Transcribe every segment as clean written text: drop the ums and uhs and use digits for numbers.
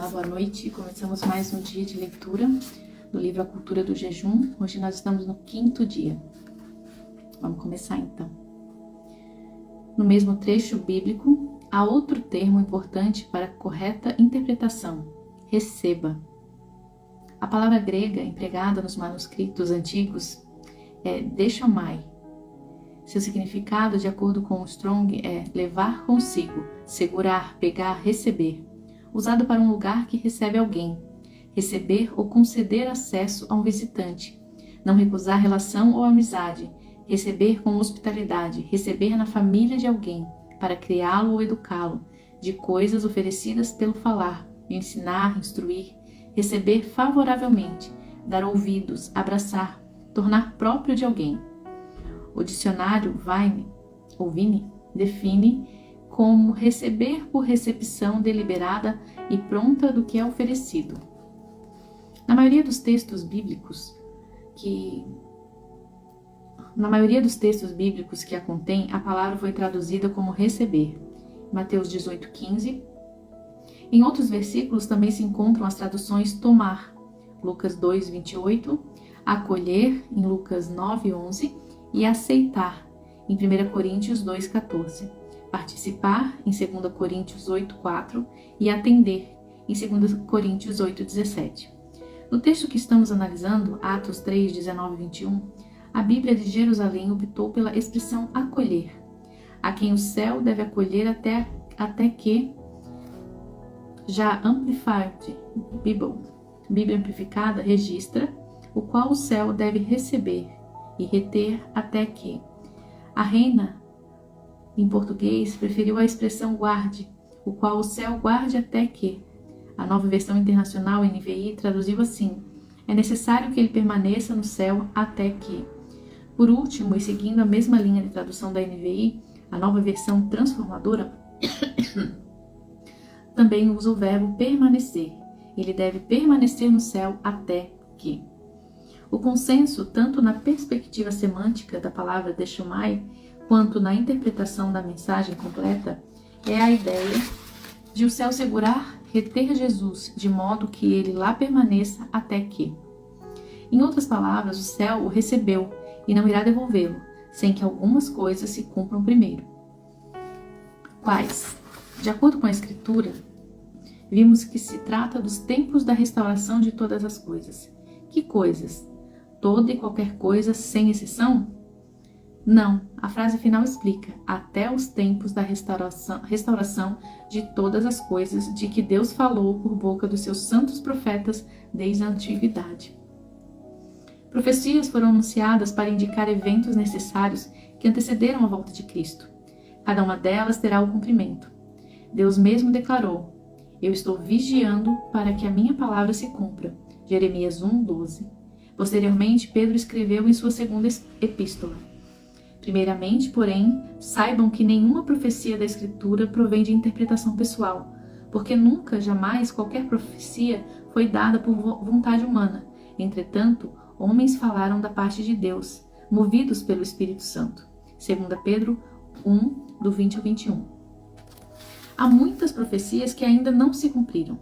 Olá, boa noite. Começamos mais um dia de leitura do livro A Cultura do Jejum. Hoje nós estamos no 5º dia. Vamos começar então. No mesmo trecho bíblico, há outro termo importante para a correta interpretação: receba. A palavra grega empregada nos manuscritos antigos é deixomai. Seu significado, de acordo com o Strong, é levar consigo, segurar, pegar, receber. Usado para um lugar que recebe alguém, receber ou conceder acesso a um visitante, não recusar relação ou amizade, receber com hospitalidade, receber na família de alguém, para criá-lo ou educá-lo, de coisas oferecidas pelo falar, ensinar, instruir, receber favoravelmente, dar ouvidos, abraçar, tornar próprio de alguém. O dicionário Vine define como receber por recepção deliberada e pronta do que é oferecido. Na maioria dos textos bíblicos que a contém, a palavra foi traduzida como receber. Mateus 18:15. Em outros versículos também se encontram as traduções tomar, Lucas 2:28, acolher, em Lucas 9:11, e aceitar, em 1 Coríntios 2:14. Participar, em 2 Coríntios 8:4, e atender, em 2 Coríntios 8:17. No texto que estamos analisando, Atos 3:19 e 21, a Bíblia de Jerusalém optou pela expressão acolher, a quem o céu deve acolher até que, já Amplified Bible, Bíblia Amplificada, registra, o qual o céu deve receber e reter até que. A Reina, em português, preferiu a expressão guarde, o qual o céu guarde até que. A Nova Versão Internacional, NVI, traduziu assim: é necessário que ele permaneça no céu até que. Por último, e seguindo a mesma linha de tradução da NVI, a Nova Versão Transformadora também usa o verbo permanecer. Ele deve permanecer no céu até que. O consenso, tanto na perspectiva semântica da palavra deixomai, quanto na interpretação da mensagem completa, é a ideia de o céu segurar, reter Jesus, de modo que ele lá permaneça até que. Em outras palavras, o céu o recebeu e não irá devolvê-lo, sem que algumas coisas se cumpram primeiro. Quais? De acordo com a Escritura, vimos que se trata dos tempos da restauração de todas as coisas. Que coisas? Toda e qualquer coisa, sem exceção? Não, a frase final explica: até os tempos da restauração de todas as coisas de que Deus falou por boca dos seus santos profetas desde a antiguidade. Profecias foram anunciadas para indicar eventos necessários que antecederam a volta de Cristo. Cada uma delas terá o cumprimento. Deus mesmo declarou: eu estou vigiando para que a minha palavra se cumpra. Jeremias 1:12. Posteriormente, Pedro escreveu em sua segunda epístola: primeiramente, porém, saibam que nenhuma profecia da Escritura provém de interpretação pessoal, porque nunca, jamais, qualquer profecia foi dada por vontade humana. Entretanto, homens falaram da parte de Deus, movidos pelo Espírito Santo. 2 Pedro 1, do 20 ao 21. Há muitas profecias que ainda não se cumpriram.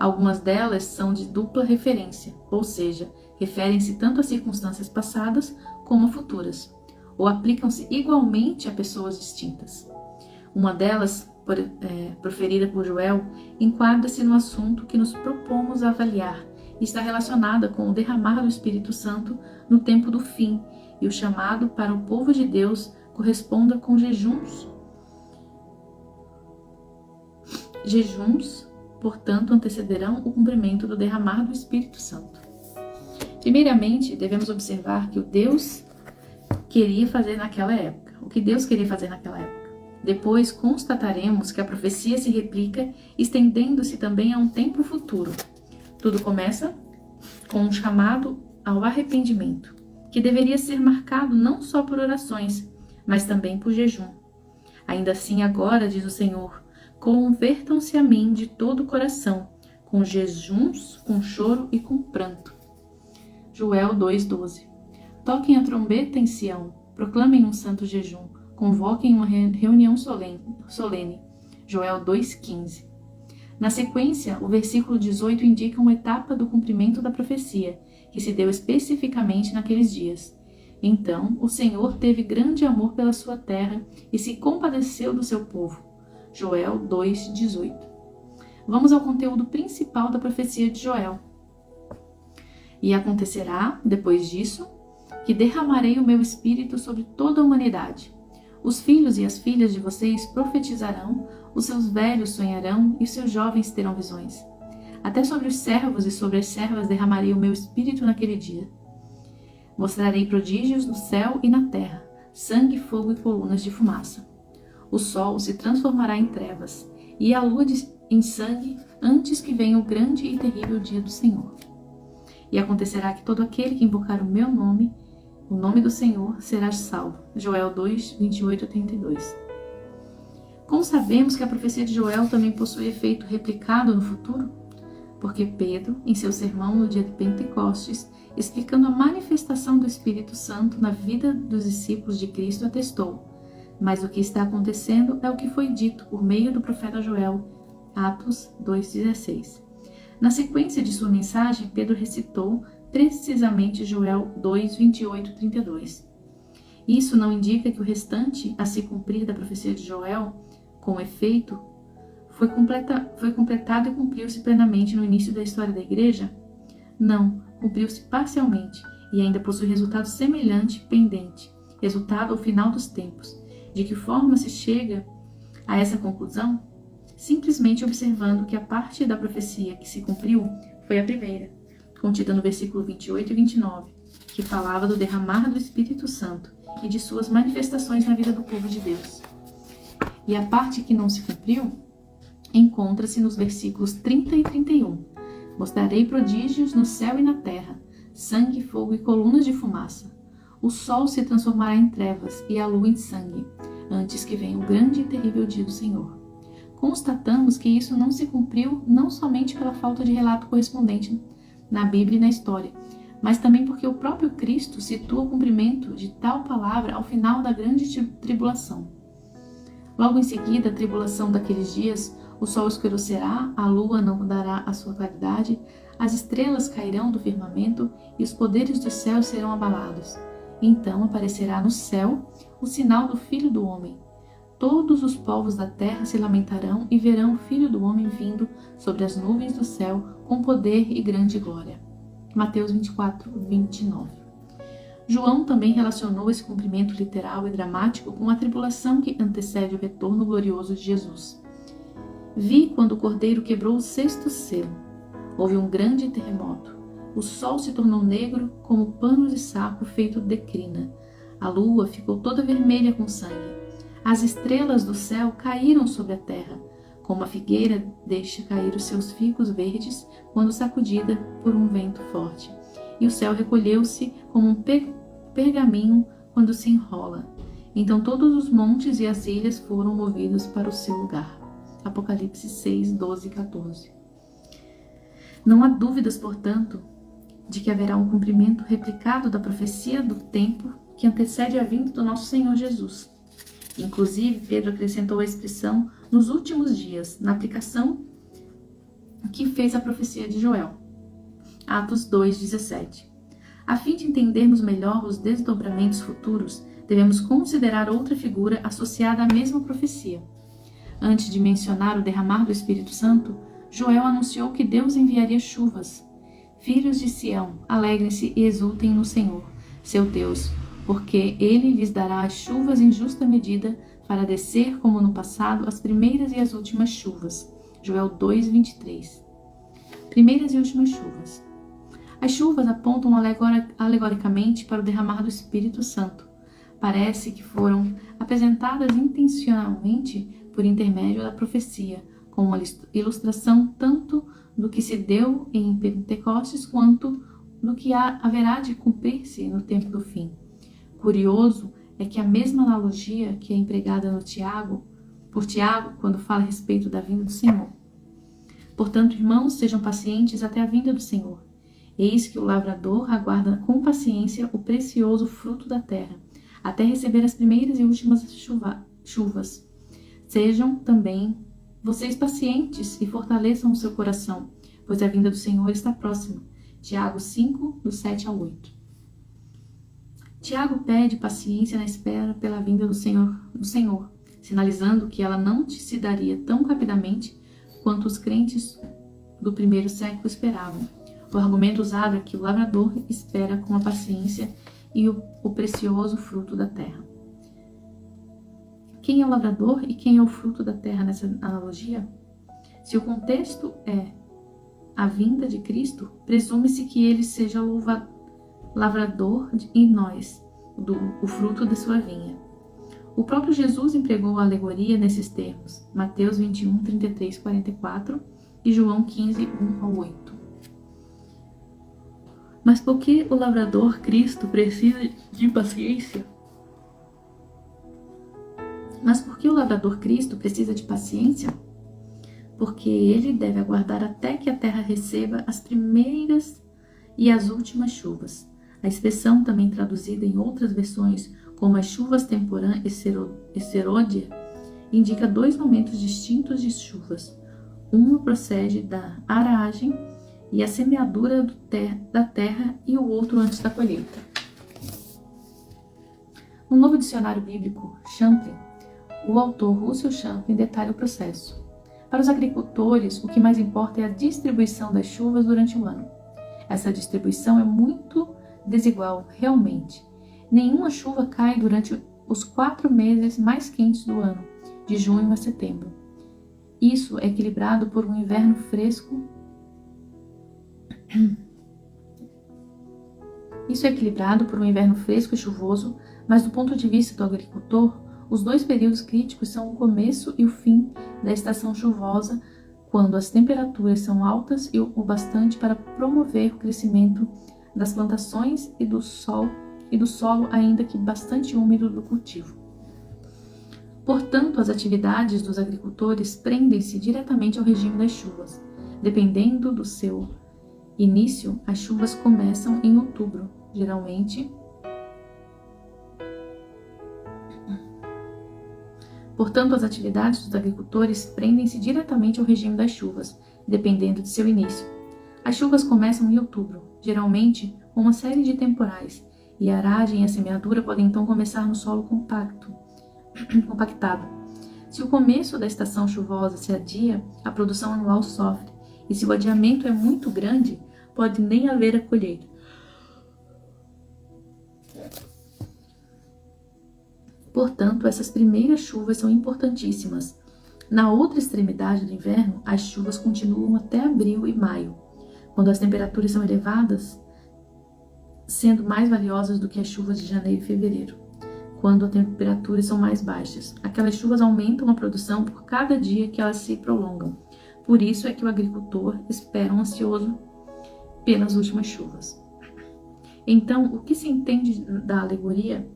Algumas delas são de dupla referência, ou seja, referem-se tanto a circunstâncias passadas como a futuras, ou aplicam-se igualmente a pessoas distintas. Uma delas, proferida por Joel, enquadra-se no assunto que nos propomos a avaliar e está relacionada com o derramar do Espírito Santo no tempo do fim, e o chamado para o povo de Deus corresponda com jejuns. Jejuns, portanto, antecederão o cumprimento do derramar do Espírito Santo. Primeiramente, devemos observar que o que Deus queria fazer naquela época. Depois, constataremos que a profecia se replica, estendendo-se também a um tempo futuro. Tudo começa com um chamado ao arrependimento, que deveria ser marcado não só por orações, mas também por jejum. Ainda assim, agora, diz o Senhor, convertam-se a mim de todo o coração, com jejuns, com choro e com pranto. Joel 2:12. Toquem a trombeta em Sião, proclamem um santo jejum, convoquem uma reunião solene. Joel 2:15. Na sequência, o versículo 18 indica uma etapa do cumprimento da profecia, que se deu especificamente naqueles dias. Então, o Senhor teve grande amor pela sua terra e se compadeceu do seu povo. Joel 2:18. Vamos ao conteúdo principal da profecia de Joel. E acontecerá, depois disso, que derramarei o meu espírito sobre toda a humanidade. Os filhos e as filhas de vocês profetizarão, os seus velhos sonharão e os seus jovens terão visões. Até sobre os servos e sobre as servas derramarei o meu espírito naquele dia. Mostrarei prodígios no céu e na terra, sangue, fogo e colunas de fumaça. O sol se transformará em trevas, e a lua em sangue, antes que venha o grande e terrível dia do Senhor. E acontecerá que todo aquele que invocar o meu nome, o nome do Senhor, será salvo. Joel 2:28-32. Como sabemos que a profecia de Joel também possui efeito replicado no futuro? Porque Pedro, em seu sermão no dia de Pentecostes, explicando a manifestação do Espírito Santo na vida dos discípulos de Cristo, atestou: mas o que está acontecendo é o que foi dito por meio do profeta Joel, Atos 2:16. Na sequência de sua mensagem, Pedro recitou precisamente Joel 2:28-32. Isso não indica que o restante a se cumprir da profecia de Joel, com efeito, foi completado e cumpriu-se plenamente no início da história da igreja? Não, cumpriu-se parcialmente e ainda possui resultado semelhante pendente, resultado ao final dos tempos. De que forma se chega a essa conclusão? Simplesmente observando que a parte da profecia que se cumpriu foi a primeira, contida no versículo 28 e 29, que falava do derramar do Espírito Santo e de suas manifestações na vida do povo de Deus. E a parte que não se cumpriu encontra-se nos versículos 30 e 31. Mostrarei prodígios no céu e na terra, sangue, fogo e colunas de fumaça. O sol se transformará em trevas e a lua em sangue, antes que venha o grande e terrível dia do Senhor. Constatamos que isso não se cumpriu não somente pela falta de relato correspondente na Bíblia e na história, mas também porque o próprio Cristo situa o cumprimento de tal palavra ao final da grande tribulação. Logo em seguida, a tribulação daqueles dias, o sol escurecerá, a lua não dará a sua claridade, as estrelas cairão do firmamento e os poderes dos céus serão abalados. Então aparecerá no céu o sinal do Filho do Homem. Todos os povos da terra se lamentarão e verão o Filho do Homem vindo sobre as nuvens do céu com poder e grande glória. Mateus 24:29. João também relacionou esse cumprimento literal e dramático com a tribulação que antecede o retorno glorioso de Jesus. Vi quando o Cordeiro quebrou o sexto selo. Houve um grande terremoto. O sol se tornou negro como pano de saco feito de crina. A lua ficou toda vermelha com sangue. As estrelas do céu caíram sobre a terra, como a figueira deixa cair os seus figos verdes quando sacudida por um vento forte. E o céu recolheu-se como um pergaminho quando se enrola. Então todos os montes e as ilhas foram movidos para o seu lugar. Apocalipse 6, 12 e 14. Não há dúvidas, portanto, de que haverá um cumprimento replicado da profecia do tempo que antecede a vinda do nosso Senhor Jesus. Inclusive, Pedro acrescentou a expressão nos últimos dias, na aplicação que fez a profecia de Joel. Atos 2:17. A fim de entendermos melhor os desdobramentos futuros, devemos considerar outra figura associada à mesma profecia. Antes de mencionar o derramar do Espírito Santo, Joel anunciou que Deus enviaria chuvas. Filhos de Sião, alegrem-se e exultem no Senhor, seu Deus, porque Ele lhes dará as chuvas em justa medida para descer, como no passado, as primeiras e as últimas chuvas. Joel 2:23. Primeiras e últimas chuvas. As chuvas apontam alegoricamente para o derramar do Espírito Santo. Parece que foram apresentadas intencionalmente por intermédio da profecia, como uma ilustração tanto do que se deu em Pentecostes quanto do que haverá de cumprir-se no tempo do fim. Curioso é que a mesma analogia que é empregada por Tiago, quando fala a respeito da vinda do Senhor. Portanto, irmãos, sejam pacientes até a vinda do Senhor. Eis que o lavrador aguarda com paciência o precioso fruto da terra, até receber as primeiras e últimas chuvas. Sejam também vocês pacientes e fortaleçam o seu coração, pois a vinda do Senhor está próxima. Tiago 5, do 7 ao 8. Tiago pede paciência na espera pela vinda do Senhor, sinalizando que ela não se daria tão rapidamente quanto os crentes do primeiro século esperavam. O argumento usado é que o lavrador espera com a paciência e o precioso fruto da terra. Quem é o lavrador e quem é o fruto da terra nessa analogia? Se o contexto é a vinda de Cristo, presume-se que ele seja o lavrador e nós, o fruto da sua vinha. O próprio Jesus empregou a alegoria nesses termos, Mateus 21, 33, 44 e João 15, 1 ao 8. Mas por que o lavrador Cristo precisa de paciência? Porque ele deve aguardar até que a terra receba as primeiras e as últimas chuvas. A expressão, também traduzida em outras versões como as chuvas temporã e serôdia, indica dois momentos distintos de chuvas. Uma procede da aragem e a semeadura da terra e o outro antes da colheita. No Novo Dicionário Bíblico Champlin, o autor Russell Champlin detalha o processo. Para os agricultores, o que mais importa é a distribuição das chuvas durante o ano. Essa distribuição é muito desigual, realmente. Nenhuma chuva cai durante os 4 meses mais quentes do ano, de junho a setembro. Isso é equilibrado por um inverno fresco. E chuvoso, mas do ponto de vista do agricultor, os dois períodos críticos são o começo e o fim da estação chuvosa, quando as temperaturas são altas e o bastante para promover o crescimento das plantações e do solo ainda que bastante úmido do cultivo. Portanto, as atividades dos agricultores prendem-se diretamente ao regime das chuvas. Dependendo do seu início, as chuvas começam em outubro, geralmente. Portanto, as atividades dos agricultores prendem-se diretamente ao regime das chuvas, dependendo de seu início. As chuvas começam em outubro, geralmente com uma série de temporais, e a aragem e a semeadura podem então começar no solo compactado. Se o começo da estação chuvosa se adia, a produção anual sofre, e se o adiamento é muito grande, pode nem haver a colheita. Portanto, essas primeiras chuvas são importantíssimas. Na outra extremidade do inverno, as chuvas continuam até abril e maio, quando as temperaturas são elevadas, sendo mais valiosas do que as chuvas de janeiro e fevereiro, quando as temperaturas são mais baixas. Aquelas chuvas aumentam a produção por cada dia que elas se prolongam. Por isso é que o agricultor espera ansioso pelas últimas chuvas. Então, o que se entende da alegoria?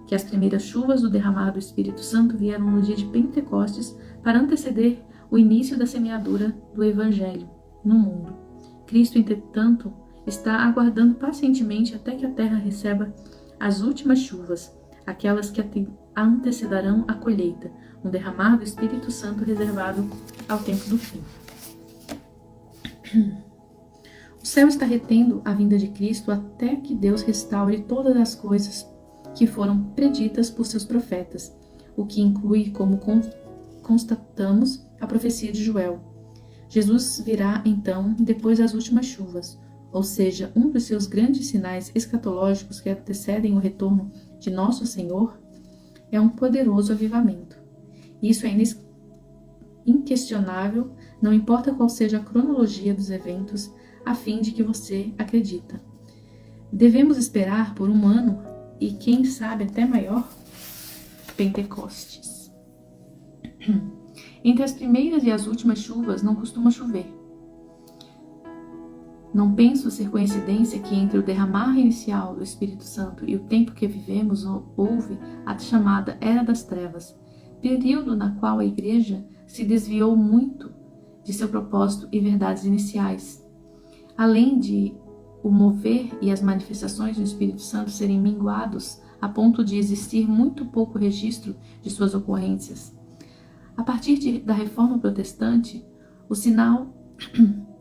Que as primeiras chuvas do derramar do Espírito Santo vieram no dia de Pentecostes para anteceder o início da semeadura do Evangelho no mundo. Cristo, entretanto, está aguardando pacientemente até que a terra receba as últimas chuvas, aquelas que antecederão a colheita, um derramar do Espírito Santo reservado ao tempo do fim. O céu está retendo a vinda de Cristo até que Deus restaure todas as coisas que foram preditas por seus profetas, o que inclui, como constatamos, a profecia de Joel. Jesus virá, então, depois das últimas chuvas, ou seja, um dos seus grandes sinais escatológicos que antecedem o retorno de nosso Senhor é um poderoso avivamento. Isso é inquestionável, não importa qual seja a cronologia dos eventos, a fim de que você acredita. Devemos esperar por um ano e quem sabe até maior, Pentecostes. Entre as primeiras e as últimas chuvas não costuma chover. Não penso ser coincidência que entre o derramar inicial do Espírito Santo e o tempo que vivemos houve a chamada Era das Trevas, período na qual a Igreja se desviou muito de seu propósito e verdades iniciais. Além de o mover e as manifestações do Espírito Santo serem minguados a ponto de existir muito pouco registro de suas ocorrências. A partir da Reforma Protestante, o sinal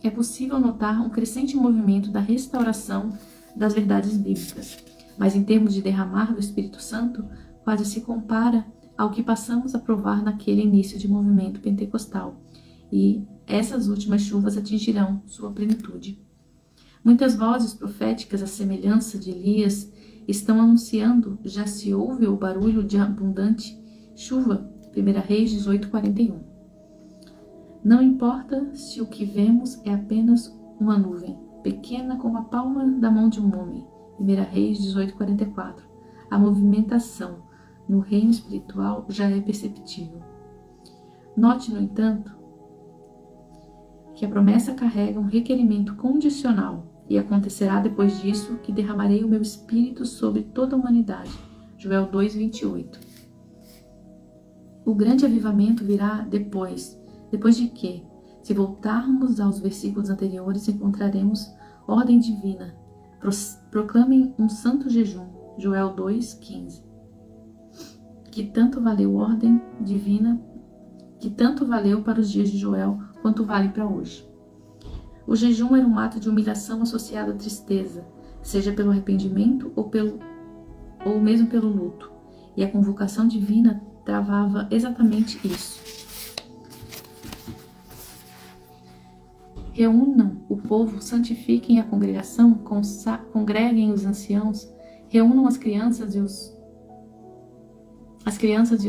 é possível notar um crescente movimento da restauração das verdades bíblicas, mas em termos de derramar do Espírito Santo, quase se compara ao que passamos a provar naquele início de movimento pentecostal, e essas últimas chuvas atingirão sua plenitude. Muitas vozes proféticas, à semelhança de Elias, estão anunciando, já se ouve o barulho de abundante chuva. 1 Reis 18:41. Não importa se o que vemos é apenas uma nuvem, pequena como a palma da mão de um homem. 1 Reis 18:44. A movimentação no reino espiritual já é perceptível. Note, no entanto, que a promessa carrega um requerimento condicional, e acontecerá depois disso que derramarei o meu espírito sobre toda a humanidade. Joel 2:28. O grande avivamento virá depois de que, se voltarmos aos versículos anteriores, encontraremos ordem divina. Proclamem um santo jejum. Joel 2:15. Que tanto valeu ordem divina, que tanto valeu para os dias de Joel, quanto vale para hoje. O jejum era um ato de humilhação associado à tristeza, seja pelo arrependimento ou mesmo pelo luto, e a convocação divina travava exatamente isso. Reúnam o povo, santifiquem a congregação, congreguem os anciãos, reúnam as crianças e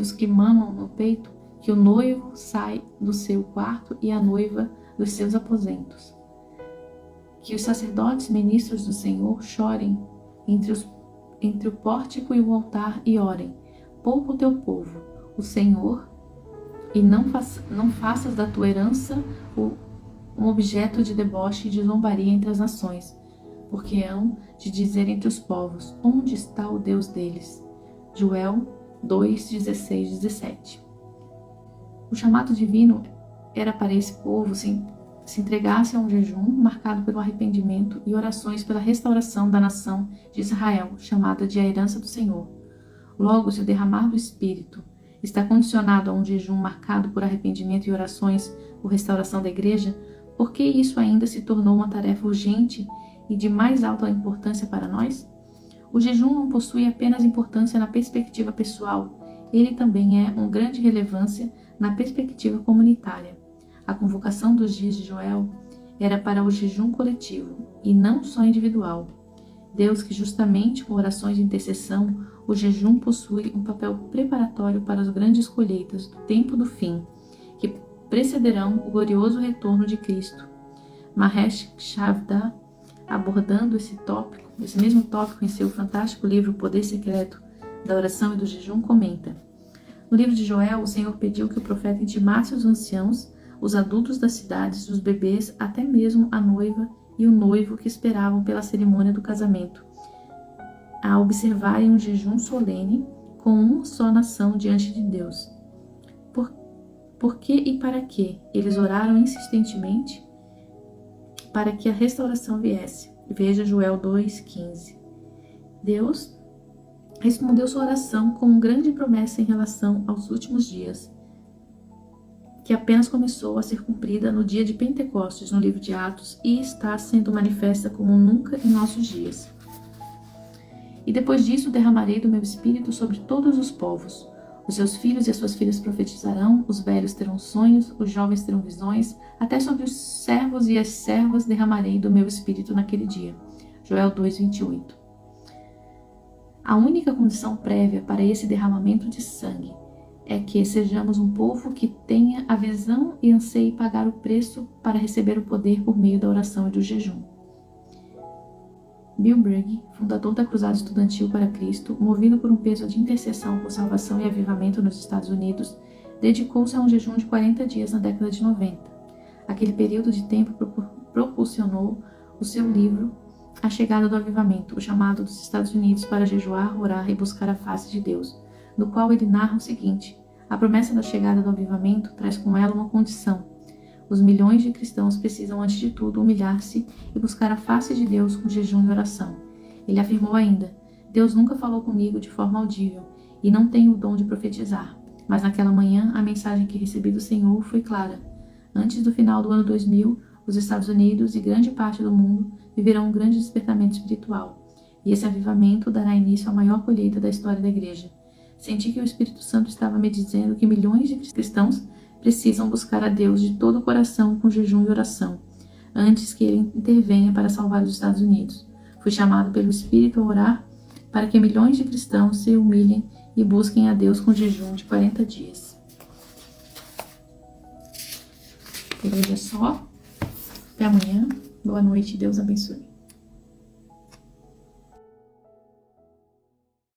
os que mamam no peito, que o noivo sai do seu quarto e a noiva dos seus aposentos. Que os sacerdotes ministros do Senhor chorem entre o pórtico e o altar e orem. Poupa o teu povo, o Senhor, e não faças da tua herança um objeto de deboche e de zombaria entre as nações, porque hão de dizer entre os povos, onde está o Deus deles? Joel 2:16, 17. O chamado divino era para esse povo se entregasse a um jejum marcado pelo arrependimento e orações pela restauração da nação de Israel, chamada de a herança do Senhor. Logo, se o derramar do Espírito está condicionado a um jejum marcado por arrependimento e orações por restauração da igreja, por que isso ainda se tornou uma tarefa urgente e de mais alta importância para nós? O jejum não possui apenas importância na perspectiva pessoal, ele também é uma grande relevância na perspectiva comunitária. A convocação dos dias de Joel era para o jejum coletivo e não só individual. Deus, que justamente com orações de intercessão, o jejum possui um papel preparatório para as grandes colheitas do tempo do fim, que precederão o glorioso retorno de Cristo. Mahesh Chavda, abordando esse mesmo tópico em seu fantástico livro O Poder Secreto da Oração e do Jejum, comenta: no livro de Joel, o Senhor pediu que o profeta intimasse os anciãos, os adultos das cidades, os bebês, até mesmo a noiva e o noivo que esperavam pela cerimônia do casamento, a observarem um jejum solene com uma só nação diante de Deus. Por que e para que eles oraram insistentemente? Para que a restauração viesse. Veja Joel 2:15. Deus respondeu sua oração com uma grande promessa em relação aos últimos dias, que apenas começou a ser cumprida no dia de Pentecostes, no livro de Atos, e está sendo manifesta como nunca em nossos dias. E depois disso derramarei do meu espírito sobre todos os povos. Os seus filhos e as suas filhas profetizarão, os velhos terão sonhos, os jovens terão visões, até sobre os servos e as servas derramarei do meu espírito naquele dia. Joel 2:28. A única condição prévia para esse derramamento de sangue é que sejamos um povo que tenha a visão e anseie pagar o preço para receber o poder por meio da oração e do jejum. Bill Bragg, fundador da Cruzada Estudantil para Cristo, movido por um peso de intercessão por salvação e avivamento nos Estados Unidos, dedicou-se a um jejum de 40 dias na década de 90. Aquele período de tempo propulsionou o seu livro A Chegada do Avivamento, o chamado dos Estados Unidos para jejuar, orar e buscar a face de Deus, no qual ele narra o seguinte: a promessa da chegada do avivamento traz com ela uma condição. Os milhões de cristãos precisam, antes de tudo, humilhar-se e buscar a face de Deus com jejum e oração. Ele afirmou ainda: Deus nunca falou comigo de forma audível e não tenho o dom de profetizar. Mas naquela manhã, a mensagem que recebi do Senhor foi clara. Antes do final do ano 2000, os Estados Unidos e grande parte do mundo viverão um grande despertamento espiritual. E esse avivamento dará início à maior colheita da história da igreja. Senti que o Espírito Santo estava me dizendo que milhões de cristãos precisam buscar a Deus de todo o coração com jejum e oração, antes que Ele intervenha para salvar os Estados Unidos. Fui chamado pelo Espírito a orar para que milhões de cristãos se humilhem e busquem a Deus com jejum de 40 dias. Por hoje é só. Até amanhã. Boa noite. Deus abençoe.